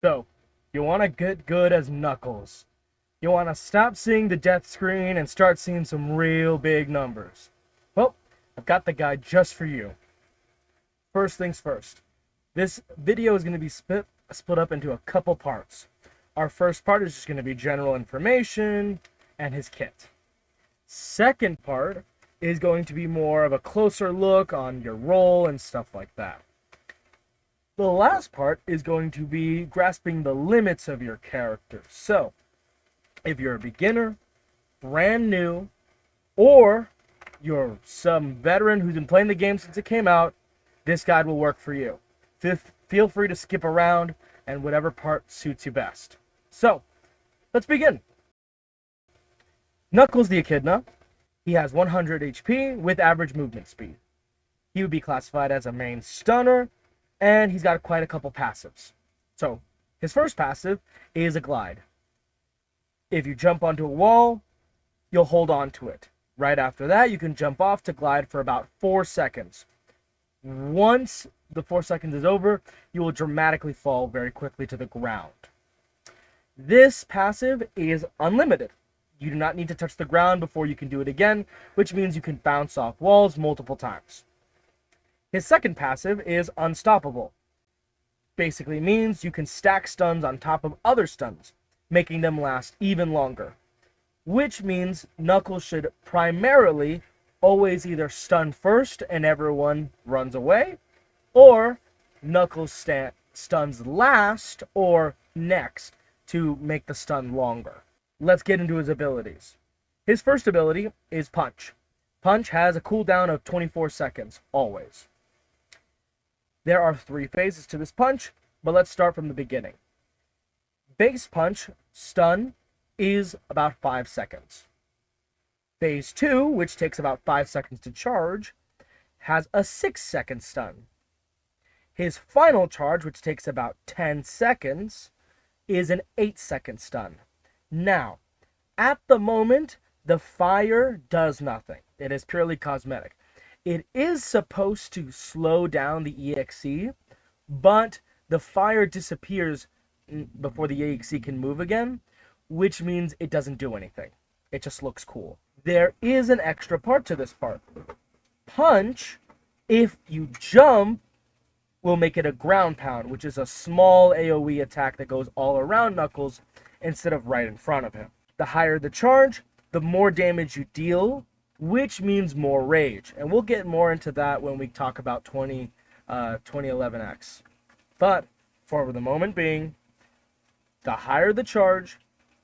So, you want to get good as Knuckles. You want to stop seeing the death screen and start seeing some real big numbers. Well, I've got the guide just for you. First things first. This video is going to be split up into a couple parts. Our first part is just going to be general information and his kit. Second part is going to be more of a closer look on your role and stuff like that. The last part is going to be grasping the limits of your character. So, if you're a beginner, brand new, or you're some veteran who's been playing the game since it came out, this guide will work for you. Feel free to skip around and whatever part suits you best. So, let's begin. Knuckles the Echidna. He has 100 HP with average movement speed. He would be classified as a main stunner, and he's got quite a couple passives. So, his first passive is a glide. If you jump onto a wall, you'll hold on to it. Right after that, you can jump off to glide for about 4 seconds. Once the 4 seconds is over, you will dramatically fall very quickly to the ground. This passive is unlimited. You do not need to touch the ground before you can do it again, which means you can bounce off walls multiple times. His second passive is Unstoppable. Basically means you can stack stuns on top of other stuns, making them last even longer. Which means Knuckles should primarily always either stun first and everyone runs away, or Knuckles stuns last or next to make the stun longer. Let's get into his abilities. His first ability is Punch. Punch has a cooldown of 24 seconds, always. There are 3 phases to this punch, but let's start from the beginning. Base Punch, stun, is about 5 seconds. Phase 2, which takes about 5 seconds to charge, has a 6-second stun. His final charge, which takes about 10 seconds, is an 8-second stun. Now, at the moment, the fire does nothing. It is purely cosmetic. It is supposed to slow down the EXE, but the fire disappears before the EXE can move again, which means it doesn't do anything. It just looks cool. There is an extra part to this part. Punch, if you jump, will make it a ground pound, which is a small AoE attack that goes all around Knuckles instead of right in front of him. The higher the charge, the more damage you deal, which means more rage. And we'll get more into that when we talk about 2011X. But for the moment being, the higher the charge,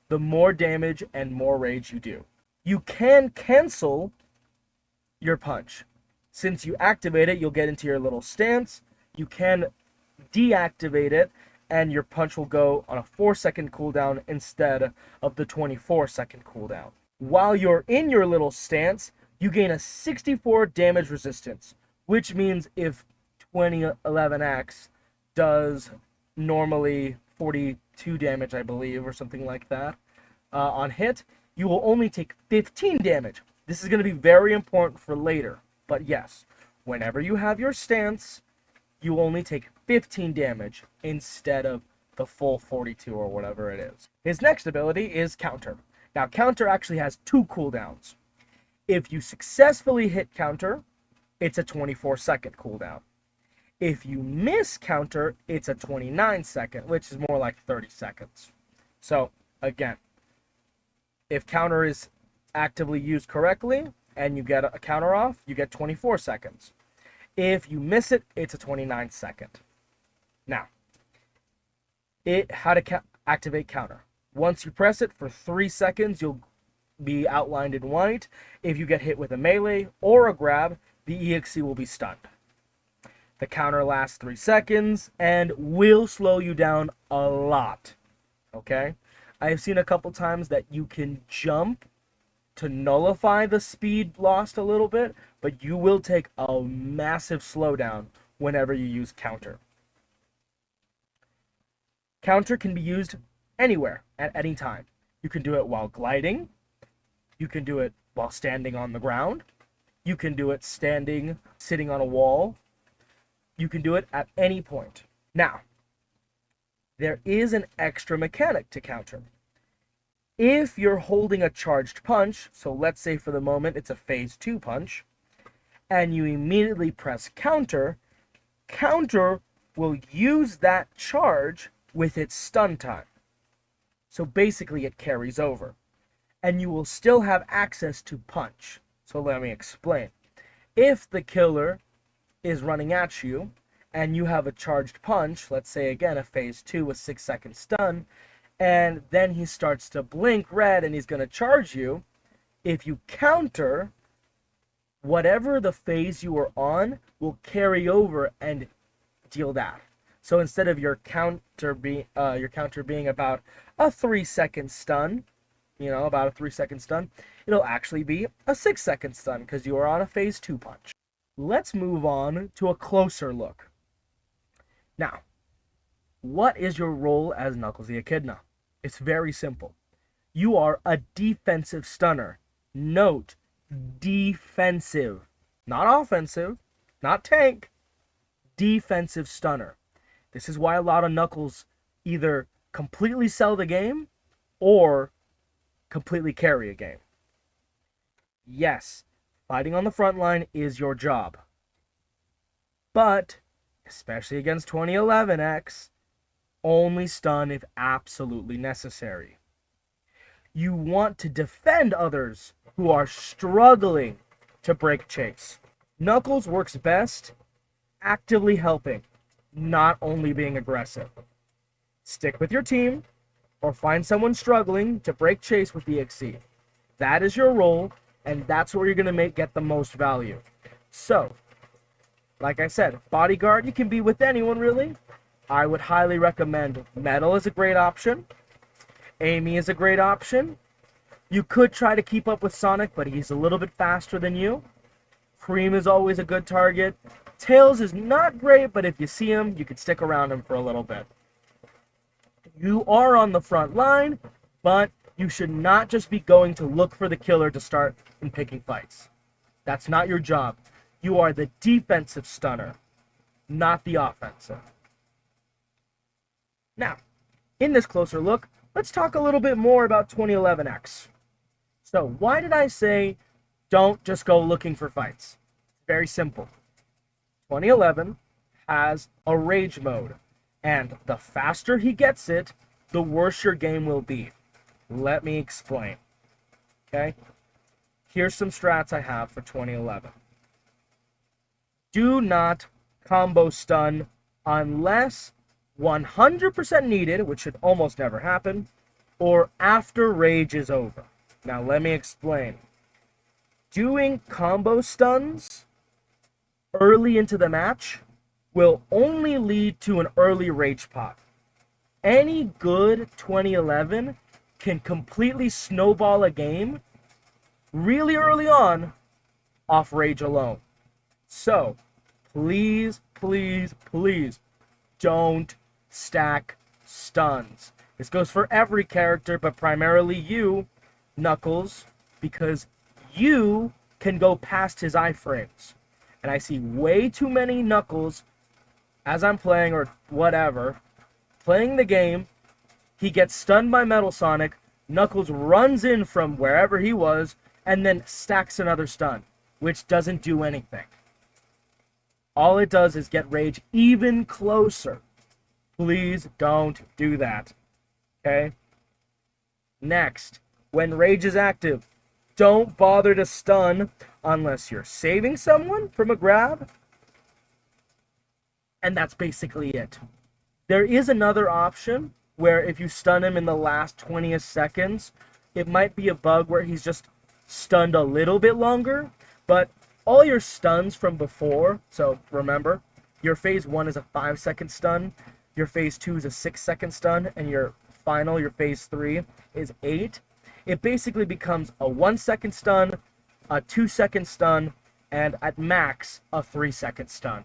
the more damage and more rage you do. You can cancel your punch. Since you activate it, you'll get into your little stance. You can deactivate it, and your punch will go on a 4-second cooldown instead of the 24-second cooldown. While you're in your little stance, you gain a 64 damage resistance, which means if 2011X does normally 42 damage, I believe, or something like that, on hit, you will only take 15 damage. This is going to be very important for later, but yes, whenever you have your stance, you only take 15 damage instead of the full 42 or whatever it is. His next ability is Counter. Now, Counter actually has 2 cooldowns. If you successfully hit Counter, it's a 24-second cooldown. If you miss Counter, it's a 29-second, which is more like 30 seconds. So, again, if Counter is actively used correctly and you get a counter off, you get 24 seconds. If you miss it, it's a 29-second. Now, how to activate Counter. Once you press it for 3 seconds, you'll be outlined in white. If you get hit with a melee or a grab, the EXE will be stunned. The counter lasts 3 seconds and will slow you down a lot. Okay? I've seen a couple times that you can jump to nullify the speed lost a little bit, but you will take a massive slowdown whenever you use Counter. Counter can be used anywhere, at any time. You can do it while gliding. You can do it while standing on the ground. You can do it sitting on a wall. You can do it at any point. Now, there is an extra mechanic to counter. If you're holding a charged punch, so let's say for the moment it's a phase 2 punch, and you immediately press counter, counter will use that charge with its stun time. So basically it carries over. And you will still have access to punch. So let me explain. If the killer is running at you and you have a charged punch, let's say again a phase 2 with 6-second stun, and then he starts to blink red and he's going to charge you, if you counter, whatever the phase you are on will carry over and deal that. So instead of your counter being about a 3-second stun, about a 3-second stun, it'll actually be a 6-second stun because you are on a phase 2 punch. Let's move on to a closer look. Now, what is your role as Knuckles the Echidna? It's very simple. You are a defensive stunner. Note, defensive. Not offensive, not tank. Defensive stunner. This is why a lot of Knuckles either completely sell the game or completely carry a game. Yes, fighting on the front line is your job. But, especially against 2011X, only stun if absolutely necessary. You want to defend others who are struggling to break chase. Knuckles works best actively helping, not only being aggressive. Stick with your team or find someone struggling to break chase with EXE. That is your role, and that's where you're going to get the most value. So, like I said, bodyguard, you can be with anyone really. I would highly recommend Metal is a great option. Amy is a great option. You could try to keep up with Sonic, but he's a little bit faster than you. Cream is always a good target. Tails is not great, but if you see him, you could stick around him for a little bit. You are on the front line, but you should not just be going to look for the killer to start in picking fights. That's not your job. You are the defensive stunner, not the offensive. Now, in this closer look, let's talk a little bit more about 2011X. So, why did I say don't just go looking for fights? Very simple. 2011 has a rage mode, and the faster he gets it, the worse your game will be. Let me explain. Okay? Here's some strats I have for 2011. Do not combo stun unless 100% needed, which should almost never happen, or after rage is over. Now let me explain. Doing combo stuns early into the match will only lead to an early rage pot. Any good 2011 can completely snowball a game really early on off rage alone. So, please, please, please don't stack stuns. This goes for every character, but primarily you, Knuckles, because you can go past his iframes. And I see way too many Knuckles as I'm playing or whatever, playing the game, he gets stunned by Metal Sonic, Knuckles runs in from wherever he was, and then stacks another stun, which doesn't do anything. All it does is get rage even closer. Please don't do that. Okay? Next, when rage is active, don't bother to stun unless you're saving someone from a grab. And that's basically it. There is another option where if you stun him in the last 20 seconds, it might be a bug where he's just stunned a little bit longer, but all your stuns from before, so remember, your phase 1 is a 5-second stun, your phase 2 is a 6-second stun, and your final, your phase 3, is 8. It basically becomes a 1-second stun, a 2-second stun, and at max, a 3-second stun.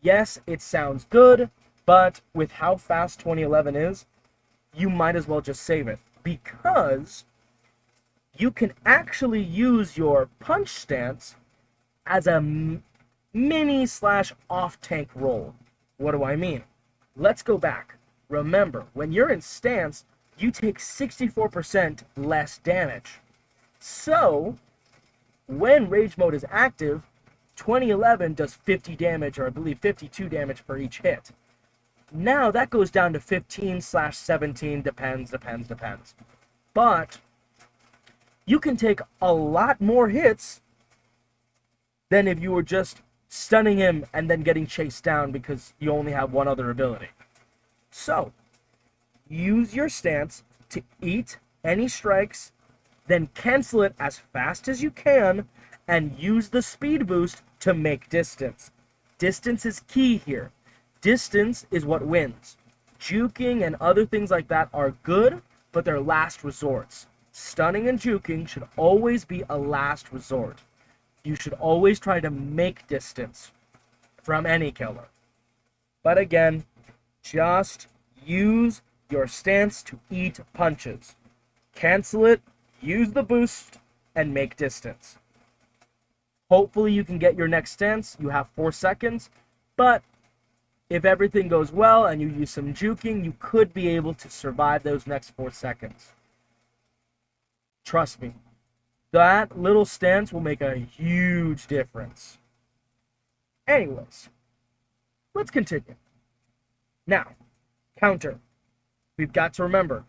Yes, it sounds good, but with how fast 2011 is, you might as well just save it, because you can actually use your punch stance as a mini/off tank roll. What do I mean? Let's go back. Remember, when you're in stance, you take 64% less damage. So, when Rage Mode is active, 2011 does 50 damage, or I believe 52 damage per each hit. Now that goes down to 15/17, depends. But you can take a lot more hits than if you were just stunning him and then getting chased down because you only have one other ability. So, use your stance to eat any strikes, then cancel it as fast as you can, and use the speed boost to make distance. Distance is key here. Distance is what wins. Juking and other things like that are good, but they're last resorts. Stunning and juking should always be a last resort. You should always try to make distance from any killer. But again, just use your stance to eat punches. Cancel it, use the boost, and make distance. Hopefully you can get your next stance. You have 4 seconds, but if everything goes well and you use some juking, you could be able to survive those next 4 seconds. Trust me, that little stance will make a huge difference. Anyways, let's continue. Now, counter. We've got to remember,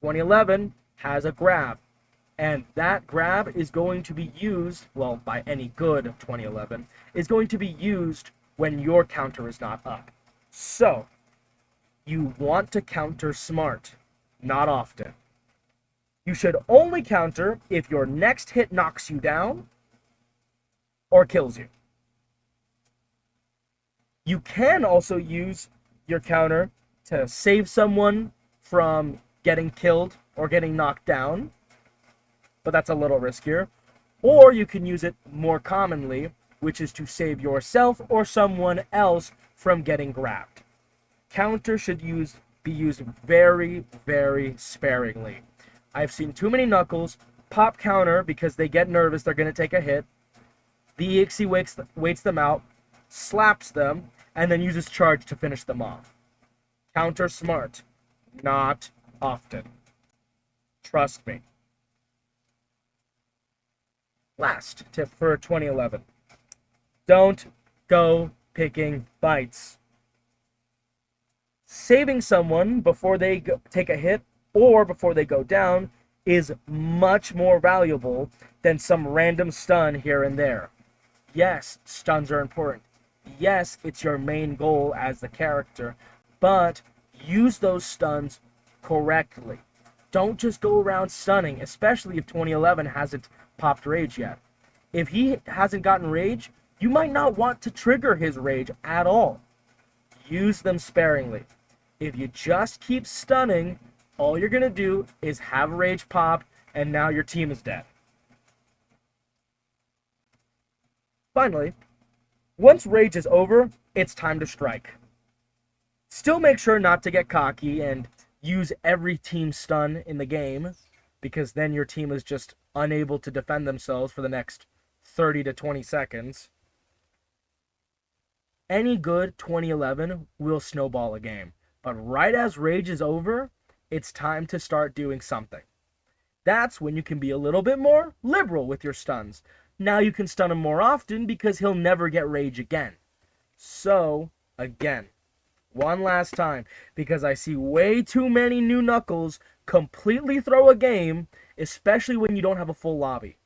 2011 has a grab, and that grab is going to be used, well, by any good 2011, is going to be used when your counter is not up. So, you want to counter smart, not often. You should only counter if your next hit knocks you down or kills you. You can also use your counter to save someone from getting killed or getting knocked down, but that's a little riskier. Or you can use it more commonly, which is to save yourself or someone else from getting grabbed. Counter should be used very, very sparingly. I've seen too many Knuckles pop counter because they get nervous they're going to take a hit. The EXE waits them out, slaps them, and then uses charge to finish them off. Counter smart, not often. Trust me. Last tip for 2011. Don't go picking fights. Saving someone before they take a hit or before they go down is much more valuable than some random stun here and there. Yes, stuns are important. Yes, it's your main goal as the character, but use those stuns correctly. Don't just go around stunning, especially if 2011 hasn't popped rage yet. If he hasn't gotten rage, you might not want to trigger his rage at all. Use them sparingly. If you just keep stunning, all you're going to do is have rage pop, and now your team is dead. Finally, once rage is over, it's time to strike. Still make sure not to get cocky and use every team stun in the game, because then your team is just unable to defend themselves for the next 30 to 20 seconds. Any good 2011 will snowball a game, but right as rage is over, it's time to start doing something. That's when you can be a little bit more liberal with your stuns. Now you can stun him more often because he'll never get rage again. So, again, one last time, because I see way too many new Knuckles completely throw a game, especially when you don't have a full lobby.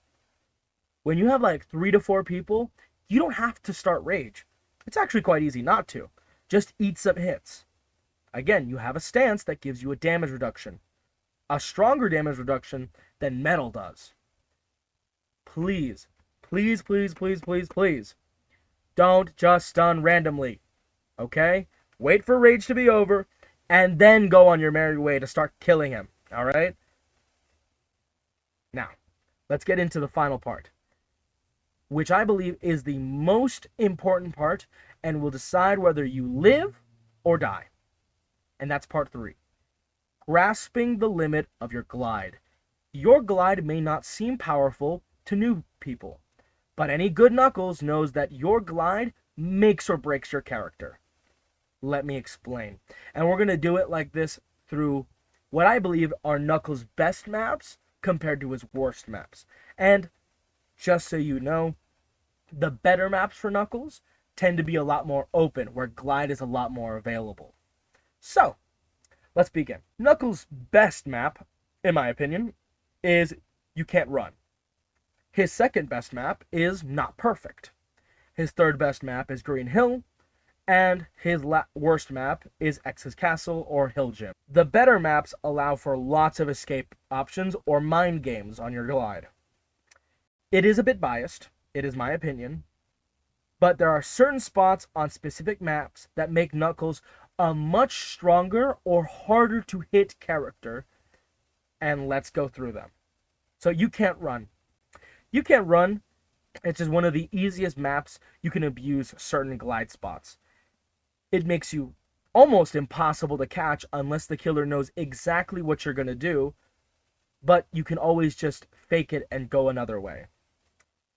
When you have like 3 to 4 people, you don't have to start rage. It's actually quite easy not to. Just eat some hits. Again, you have a stance that gives you a damage reduction. A stronger damage reduction than metal does. Please, please, please, please, please, please, don't just stun randomly. Okay? Wait for rage to be over, and then go on your merry way to start killing him. Alright? Now, let's get into the final part, which I believe is the most important part and will decide whether you live or die. And that's part 3. Grasping the limit of your glide. Your glide may not seem powerful to new people, but any good Knuckles knows that your glide makes or breaks your character. Let me explain. And we're going to do it like this through what I believe are Knuckles' best maps compared to his worst maps. And just so you know, the better maps for Knuckles tend to be a lot more open, where Glide is a lot more available. So, let's begin. Knuckles' best map, in my opinion, is You Can't Run. His second best map is Not Perfect. His third best map is Green Hill, and his worst map is X's Castle or Hill Gym. The better maps allow for lots of escape options or mind games on your glide. It is a bit biased, it is my opinion, but there are certain spots on specific maps that make Knuckles a much stronger or harder to hit character, and let's go through them. So You Can't Run. You Can't Run, it's just one of the easiest maps you can abuse certain glide spots. It makes you almost impossible to catch unless the killer knows exactly what you're going to do, but you can always just fake it and go another way.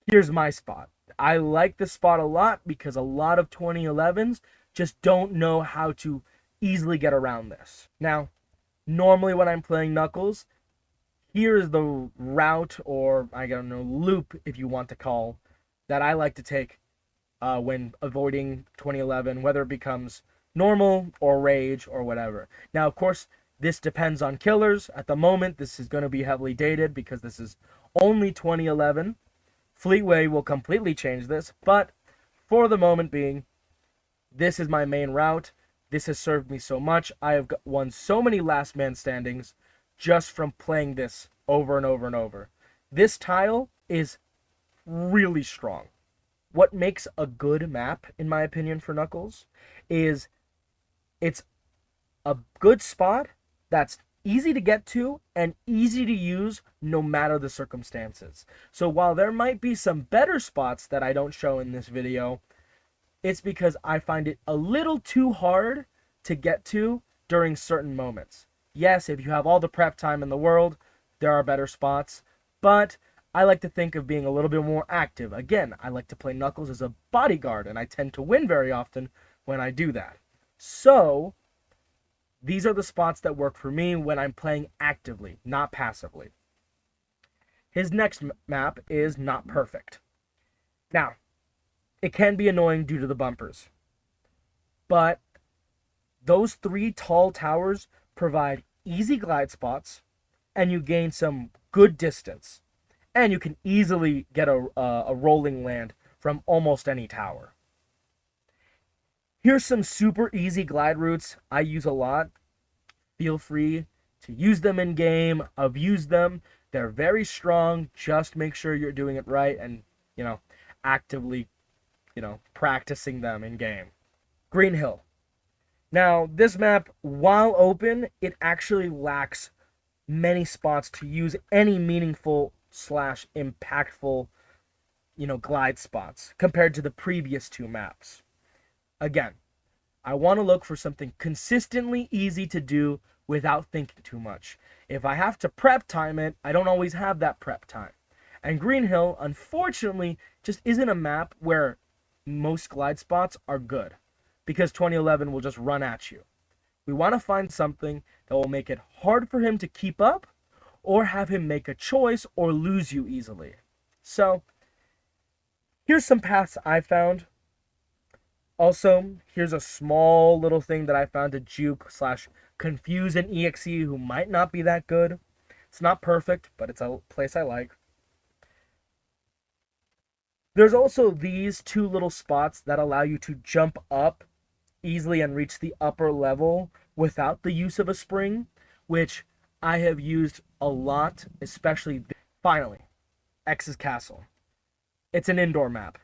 Here's my spot. I like this spot a lot because a lot of 2011s just don't know how to easily get around this. Now, normally when I'm playing Knuckles, here's the route, or I don't know, loop if you want to call, that I like to take when avoiding 2011, whether it becomes normal or rage or whatever. Now, of course, this depends on killers. At the moment, this is going to be heavily dated because this is only 2011. Fleetway will completely change this, but for the moment being, this is my main route. This has served me so much. I have won so many last man standings just from playing this over and over and over. This tile is really strong. What makes a good map, in my opinion, for Knuckles is it's a good spot that's easy to get to and easy to use no matter the circumstances. So while there might be some better spots that I don't show in this video, it's because I find it a little too hard to get to during certain moments. Yes, if you have all the prep time in the world, there are better spots, but I like to think of being a little bit more active. Again, I like to play Knuckles as a bodyguard, and I tend to win very often when I do that. So, these are the spots that work for me when I'm playing actively, not passively. His next map is Not Perfect. Now, it can be annoying due to the bumpers, but those three tall towers provide easy glide spots, and you gain some good distance, and you can easily get a rolling land from almost any tower. Here's some super easy glide routes I use a lot. Feel free to use them in game, abuse them. They're very strong. Just make sure you're doing it right and, actively, practicing them in game. Green Hill. Now, this map, while open, it actually lacks many spots to use any meaningful / impactful, glide spots compared to the previous two maps. Again, I want to look for something consistently easy to do without thinking too much. If I have to prep time it, I don't always have that prep time. And Green Hill, unfortunately, just isn't a map where most glide spots are good, because 2011 will just run at you. We want to find something that will make it hard for him to keep up, or have him make a choice or lose you easily. So, here's some paths I found. Also, here's a small little thing that I found to juke / confuse an EXE who might not be that good. It's not perfect, but it's a place I like. There's also these two little spots that allow you to jump up easily and reach the upper level without the use of a spring, which I have used a lot, especially. Finally, X's Castle. It's an indoor map.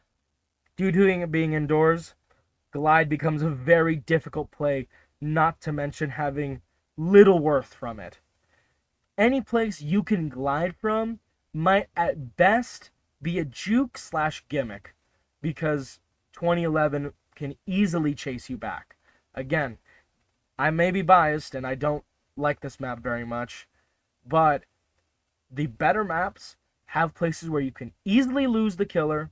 Due to it being indoors, glide becomes a very difficult play, not to mention having little worth from it. Any place you can glide from might at best be a juke / gimmick, because 2011 can easily chase you back. Again, I may be biased and I don't like this map very much, but the better maps have places where you can easily lose the killer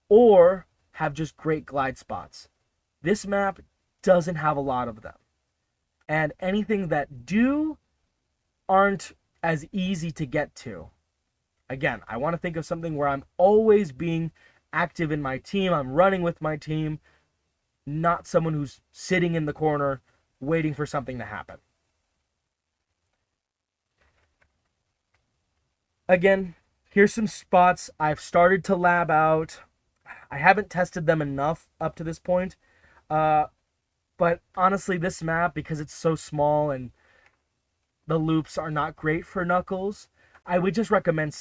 or have just great glide spots. This map doesn't have a lot of them. And anything that do aren't as easy to get to. Again, I want to think of something where I'm always being active in my team. I'm running with my team, not someone who's sitting in the corner waiting for something to happen. Again, here's some spots I've started to lab out. I haven't tested them enough up to this point. But honestly, this map, because it's so small and the loops are not great for Knuckles, I would just recommend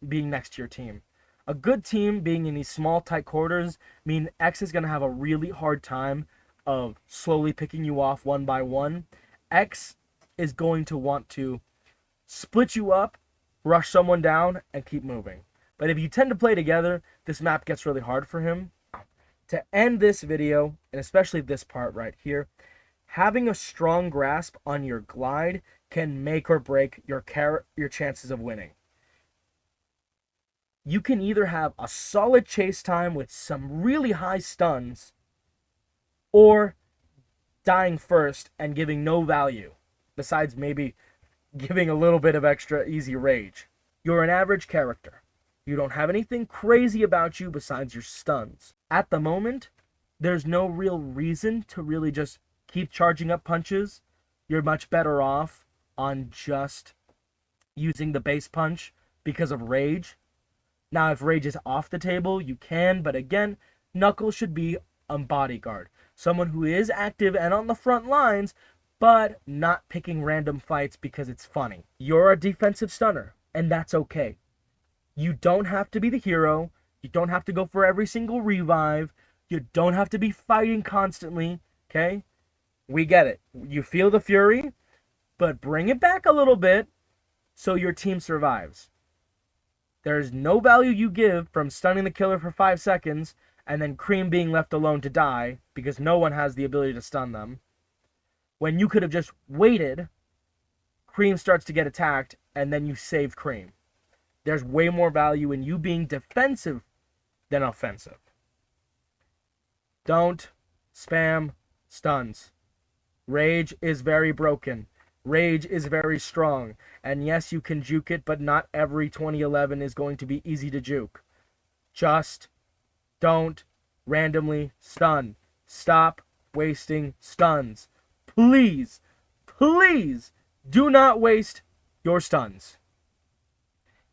being next to your team. A good team being in these small, tight quarters mean X is going to have a really hard time of slowly picking you off one by one. X is going to want to split you up, rush someone down, and keep moving. But if you tend to play together, this map gets really hard for him. To end this video, and especially this part right here, having a strong grasp on your glide can make or break your chances of winning. You can either have a solid chase time with some really high stuns, or dying first and giving no value, besides maybe giving a little bit of extra easy rage. You're an average character. You don't have anything crazy about you besides your stuns. At the moment, there's no real reason to really just keep charging up punches. You're much better off on just using the base punch because of rage. Now, if rage is off the table, you can, but again, Knuckles should be a bodyguard. Someone who is active and on the front lines, but not picking random fights because it's funny. You're a defensive stunner, and that's okay. You don't have to be the hero. You don't have to go for every single revive. You don't have to be fighting constantly, okay? We get it. You feel the fury, but bring it back a little bit so your team survives. There's no value you give from stunning the killer for 5 seconds and then Cream being left alone to die because no one has the ability to stun them. When you could have just waited, Cream starts to get attacked, and then you save Cream. There's way more value in you being defensive than offensive. Don't spam stuns. Rage is very broken. Rage is very strong. And yes, you can juke it, but not every 2011 is going to be easy to juke. Just don't randomly stun. Stop wasting stuns. Please, please do not waste your stuns.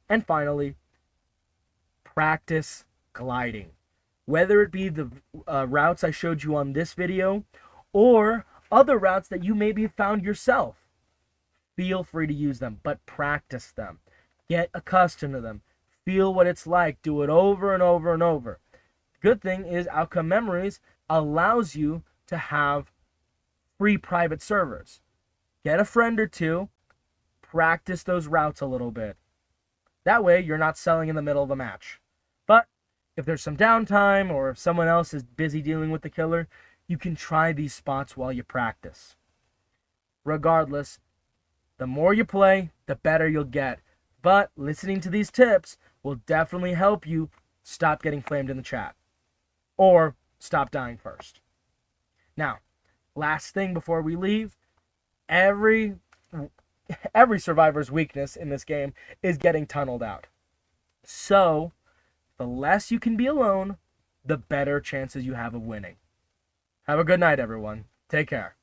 And finally, practice gliding. Whether it be the routes I showed you on this video or other routes that you maybe found yourself, feel free to use them, but practice them. Get accustomed to them. Feel what it's like. Do it over and over and over. Good thing is Outcome Memories allows you to have free private servers. Get a friend or two, practice those routes a little bit. That way you're not selling in the middle of a match. But if there's some downtime or if someone else is busy dealing with the killer, you can try these spots while you practice. Regardless, the more you play, the better you'll get. But listening to these tips will definitely help you stop getting flamed in the chat. Or stop dying first. Now, last thing before we leave, every survivor's weakness in this game is getting tunneled out. So, the less you can be alone, the better chances you have of winning. Have a good night, everyone. Take care.